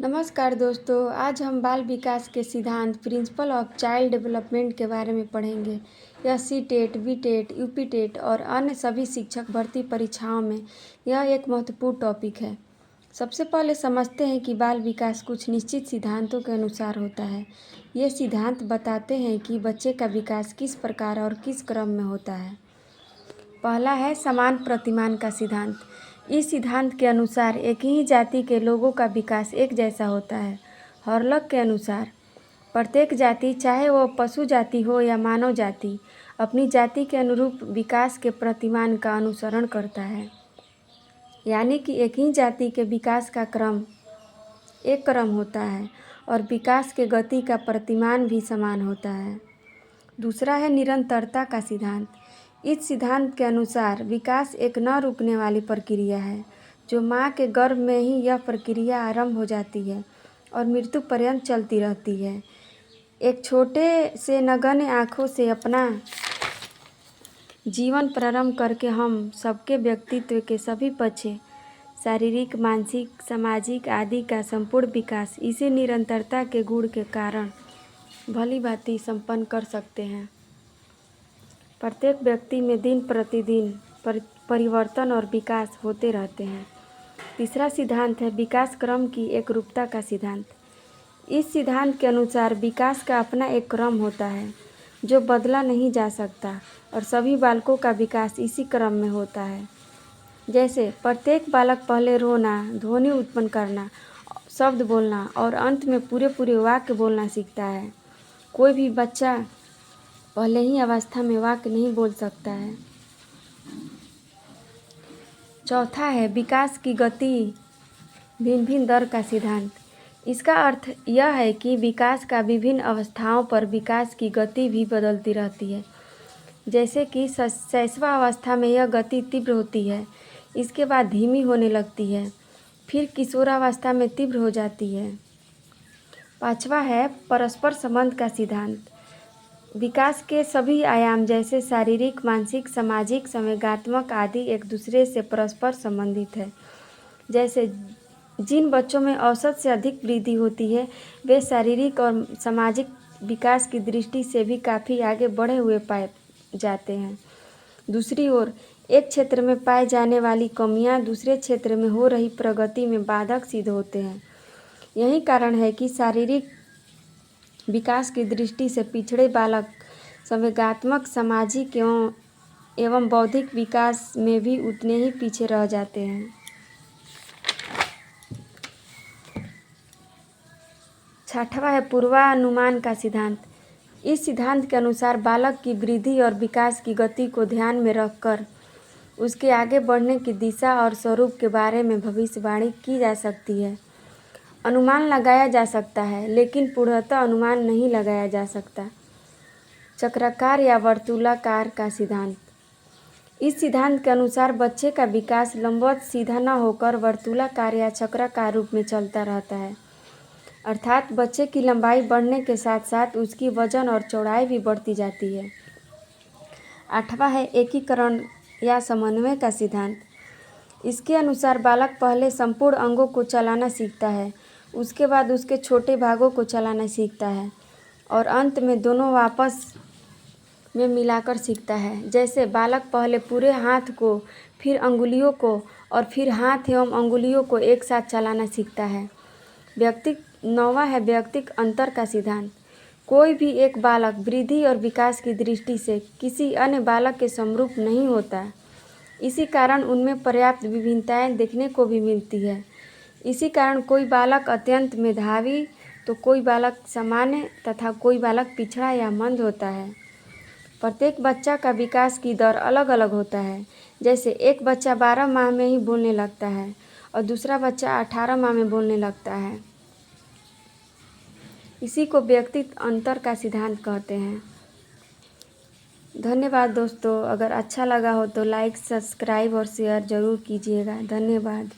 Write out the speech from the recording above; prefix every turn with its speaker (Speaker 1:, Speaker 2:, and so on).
Speaker 1: नमस्कार दोस्तों, आज हम बाल विकास के सिद्धांत प्रिंसिपल ऑफ चाइल्ड डेवलपमेंट के बारे में पढ़ेंगे। यह सी-टेट, बी-टेट, यूपी-टेट और अन्य सभी शिक्षक भर्ती परीक्षाओं में यह एक महत्वपूर्ण टॉपिक है। सबसे पहले समझते हैं कि बाल विकास कुछ निश्चित सिद्धांतों के अनुसार होता है। ये सिद्धांत बताते हैं कि बच्चे का विकास किस प्रकार और किस क्रम में होता है। पहला है समान प्रतिमान का सिद्धांत। इस सिद्धांत के अनुसार एक ही जाति के लोगों का विकास एक जैसा होता है। हॉर्लॉक के अनुसार प्रत्येक जाति, चाहे वह पशु जाति हो या मानव जाति, अपनी जाति के अनुरूप विकास के प्रतिमान का अनुसरण करता है। यानी कि एक ही जाति के विकास का एक क्रम होता है और विकास के गति का प्रतिमान भी समान होता है। दूसरा है निरंतरता का सिद्धांत। इस सिद्धांत के अनुसार विकास एक न रुकने वाली प्रक्रिया है, जो माँ के गर्भ में ही यह प्रक्रिया आरंभ हो जाती है और मृत्यु पर्यंत चलती रहती है। एक छोटे से नगण्य आँखों से अपना जीवन प्रारंभ करके हम सबके व्यक्तित्व के सभी पक्ष, शारीरिक, मानसिक, सामाजिक आदि का संपूर्ण विकास इसी निरंतरता के गुण के कारण भली भांति संपन्न कर सकते हैं। प्रत्येक व्यक्ति में दिन प्रतिदिन परिवर्तन और विकास होते रहते हैं। तीसरा सिद्धांत है विकास क्रम की एकरूपता का सिद्धांत। इस सिद्धांत के अनुसार विकास का अपना एक क्रम होता है जो बदला नहीं जा सकता और सभी बालकों का विकास इसी क्रम में होता है। जैसे प्रत्येक बालक पहले रोना, ध्वनि उत्पन्न करना, शब्द बोलना और अंत में पूरे वाक्य बोलना सीखता है। कोई भी बच्चा पहले ही अवस्था में वाक्य नहीं बोल सकता है। चौथा है विकास की गति भिन्न भिन्न दर का सिद्धांत। इसका अर्थ यह है कि विकास का विभिन्न अवस्थाओं पर विकास की गति भी बदलती रहती है। जैसे कि शैशव अवस्था में यह गति तीव्र होती है, इसके बाद धीमी होने लगती है, फिर किशोरावस्था में तीव्र हो जाती है। पांचवा है परस्पर संबंध का सिद्धांत। विकास के सभी आयाम जैसे शारीरिक, मानसिक, सामाजिक, संवेगात्मक आदि एक दूसरे से परस्पर संबंधित है। जैसे जिन बच्चों में औसत से अधिक वृद्धि होती है, वे शारीरिक और सामाजिक विकास की दृष्टि से भी काफ़ी आगे बढ़े हुए पाए जाते हैं। दूसरी ओर एक क्षेत्र में पाए जाने वाली कमियां दूसरे क्षेत्र में हो रही प्रगति में बाधक सिद्ध होते हैं। यही कारण है कि शारीरिक विकास की दृष्टि से पिछड़े बालक संवेगात्मक, सामाजिक एवं बौद्धिक विकास में भी उतने ही पीछे रह जाते हैं। छठवां है पूर्वानुमान का सिद्धांत। इस सिद्धांत के अनुसार बालक की वृद्धि और विकास की गति को ध्यान में रखकर उसके आगे बढ़ने की दिशा और स्वरूप के बारे में भविष्यवाणी की जा सकती है। अनुमान लगाया जा सकता है, लेकिन पूर्णतः अनुमान नहीं लगाया जा सकता। चक्राकार या वर्तुलाकार का सिद्धांत। इस सिद्धांत के अनुसार बच्चे का विकास लंबवत सीधा न होकर वर्तुलाकार या चक्राकार रूप में चलता रहता है। अर्थात बच्चे की लंबाई बढ़ने के साथ साथ उसकी वजन और चौड़ाई भी बढ़ती जाती है। आठवां है एकीकरण या समन्वय का सिद्धांत। इसके अनुसार बालक पहले संपूर्ण अंगों को चलाना सीखता है, उसके बाद उसके छोटे भागों को चलाना सीखता है और अंत में दोनों आपस में मिलाकर सीखता है। जैसे बालक पहले पूरे हाथ को, फिर अंगुलियों को और फिर हाथ एवं अंगुलियों को एक साथ चलाना सीखता है। नौवां है व्यक्तिक अंतर का सिद्धांत। कोई भी एक बालक वृद्धि और विकास की दृष्टि से किसी अन्य बालक के समरूप नहीं होता। इसी कारण उनमें पर्याप्त विभिन्नताएं देखने को भी मिलती है। इसी कारण कोई बालक अत्यंत मेधावी तो कोई बालक सामान्य तथा कोई बालक पिछड़ा या मंद होता है। प्रत्येक बच्चा का विकास की दर अलग अलग होता है। जैसे एक बच्चा 12 माह में ही बोलने लगता है और दूसरा बच्चा 18 माह में बोलने लगता है। इसी को व्यक्तिक अंतर का सिद्धांत कहते हैं। धन्यवाद दोस्तों। अगर अच्छा लगा हो तो लाइक, सब्सक्राइब और शेयर ज़रूर कीजिएगा। धन्यवाद।